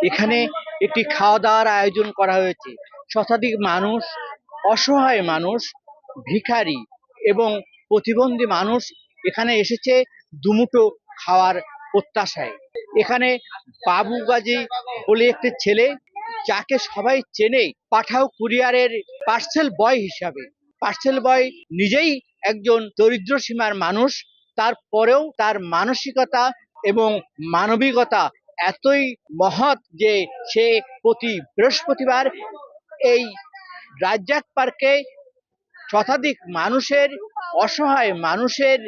এখানে একটি খাওয়া দাওয়ার আয়োজন করা হয়েছে। শতাধিক মানুষ, অসহায় মানুষ, ভিখারি এবং প্রতিবন্ধী মানুষ এখানে এসেছে দুমুঠো খাওয়ার প্রত্যাশায়। এখানে বাবু গাজী বলে একটি ছেলে, যাকে সবাই চেনে পাঠাও কুরিয়ারের পার্সেল বয় হিসাবে। পার্সেল বয় নিজেই একজন দরিদ্র সীমার মানুষ, তারপরেও তার মানসিকতা এবং মানবিকতা এতই মহৎ যে সে প্রতি বৃহস্পতিবার এই রাজ্জাক পার্কে শতাধিক মানুষের, অসহায় মানুষের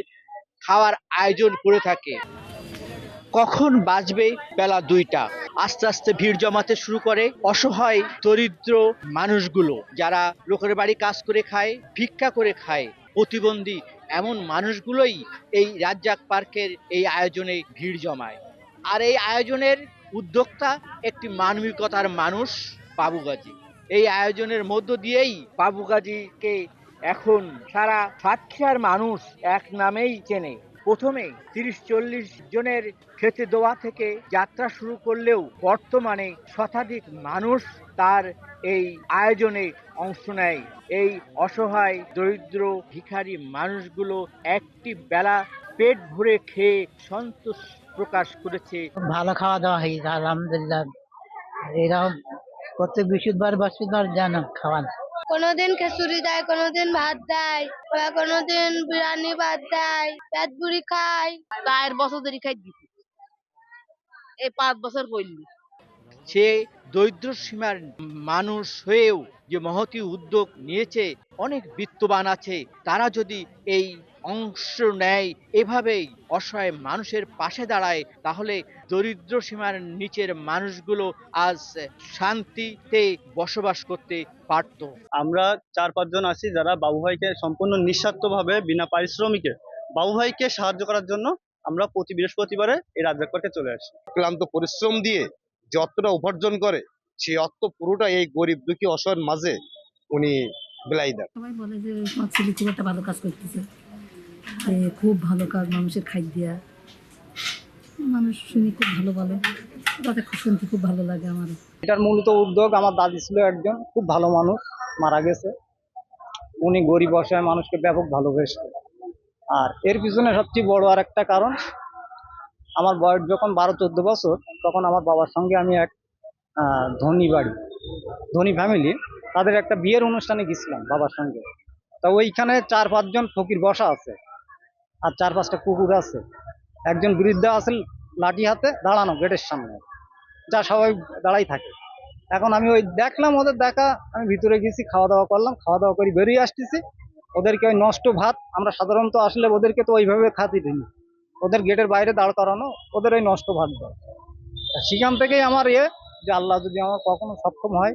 খাওয়ার আয়োজন করে থাকে। কখন বাজবে বেলা 2টা, আস্তে আস্তে ভিড় জমাতে শুরু করে অসহায় দরিদ্র মানুষগুলো, যারা লোকের বাড়ি কাজ করে খায়, ভিক্ষা করে খায়, প্রতিবন্ধী এমন মানুষগুলোই এই রাজ্জাক পার্কের এই আয়োজনে ভিড় জমায়। আর এই আয়োজনের উদ্যোক্তা একটি মানবিকতার মানুষ, বাবু গাজী। এই আয়োজনের মধ্য দিয়েই বাবু গাজীকে এখন সারা সাতক্ষীরার মানুষ এক নামেই চেনে। প্রথমে 30-40 জনের খেতে দেওয়া থেকে যাত্রা শুরু করলেও বর্তমানে শতাধিক মানুষ তার এই আয়োজনে অংশ নেয়। এই অসহায় দরিদ্র ভিখারি মানুষগুলো একটি বেলা পেট ভরে খেয়ে সন্তোষ প্রকাশ করেছে। ভালো খাওয়া দাওয়া হয়েছে আলহামদুলিল্লাহ। এরকম প্রত্যেক বৃহস্পতিবার জানা খাওয়া। কোনোদিন খিচুড়ি দেয়, কোনোদিন ভাত দেয়, আবার কোনোদিন বিরিয়ানি ভাত দেয়, পেট পুরি খায়। 4 বছর ধরে খাই দিছি, এই 5 বছর হইল। সে দরিদ্র সীমার মানুষ হয়েও যে মহতী উদ্যোগ নিয়েছে, অনেক বিত্তবান আছে, তারা যদি এই অংশ নেয়, এভাবেই অসহায় মানুষের পাশে দাঁড়ায়, তাহলে দরিদ্র সীমার নিচের মানুষগুলো আজ শান্তিতে বসবাস করতে পারত। আমরা 4-5 জন আছি যারা বাবু ভাইকে সম্পূর্ণ নিঃস্বার্থভাবে বিনা পারিশ্রমিকে বাবু ভাইকে সাহায্য করার জন্য আমরা প্রতি বৃহস্পতিবারে এই রাজ্জাক পার্কে চলে আসি। ক্লান্ত পরিশ্রম দিয়ে যে অর্থটা উপার্জন করে, সেই অর্থ পুরোটা এই গরিব দুঃখী অসহায়ের মাঝে উনি বিলাই দেন। সবাই বলে যে তোমার ছেলে খুব একটা ভালো কাজ করতেছে, খুব ভালো কাজ, মানুষের খাই দিয়া মানুষ শুনি খুব ভালো বলে, তাতে খুব শুনতে খুব ভালো লাগে আমার। এটার মূলত উদ্যোগ আমার দাদি ছিল একজন খুব ভালো মানুষ, মারা গেছে। উনি গরিব অসহায় মানুষকে ব্যাপক ভালোবেসেন। আর এর পিছনে সবচেয়ে বড় আর একটা কারণ, আমার বয়স যখন 12-14 বছর, তখন আমার বাবার সঙ্গে আমি এক ধনী বাড়ি, ধনী ফ্যামিলি, তাদের একটা বিয়ের অনুষ্ঠানে গেছিলাম বাবার সঙ্গে। তা ওইখানে 4-5 জন ফকির বসা আছে, আর 4-5টা কুকুর আছে। একজন বৃদ্ধা আছে লাঠি হাতে দাঁড়ানো গেটের সামনে, যা সবাই দাঁড়াই থাকে। এখন আমি ওই দেখলাম ওদের দেখা, আমি ভিতরে গেছি, খাওয়া দাওয়া করলাম, খাওয়া দাওয়া করে বেরিয়ে আসতেছি। ওদেরকে ওই নষ্ট ভাত, আমরা সাধারণত আসলে ওদেরকে তো ওইভাবে খাতে দিই, ওদের গেটের বাইরে দাঁড় করানো, ওদের ওই নষ্ট ভাত দেয়। সেখান থেকেই আমার যে আল্লাহ যদি আমার কখনো সক্ষম হয়,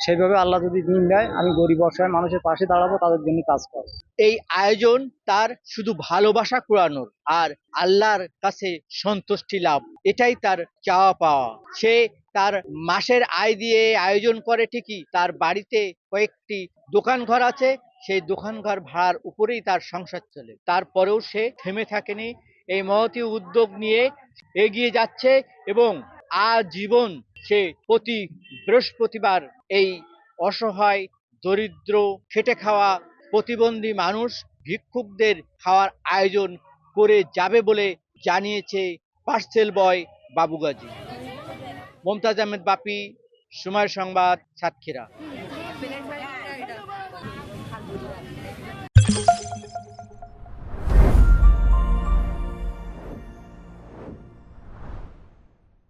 সেইভাবে আল্লাহ যদি দিন দেয়, আমি গরিব অসহায় মানুষের পাশে দাঁড়াবো, তাদের জন্য কাজ করবো। এই আয়োজন তার শুধু ভালোবাসা কুড়ানোর আর আল্লাহর কাছে সন্তুষ্টি লাভ, এটাই তার চাওয়া পাওয়া। সে তার মাসের আয় দিয়ে আয়োজন করে ঠিকই, তার বাড়িতে কয়েকটি দোকান ঘর আছে, সেই দোকান ঘর ভাড়ার উপরেই তার সংসার চলে। তারপরেও সে থেমে থাকেনি, এই মহতী উদ্যোগ নিয়ে এগিয়ে যাচ্ছে এবং আজীবন সে প্রতি বৃহস্পতিবার এই অসহায় দরিদ্র খেটে খাওয়া প্রতিবন্ধী মানুষ, ভিক্ষুকদের খাওয়ার আয়োজন করে যাবে বলে জানিয়েছে পার্সেল বয় বাবু গাজী। মমতাজ আহমেদ বাপি, সময় সংবাদ, সাতক্ষীরা।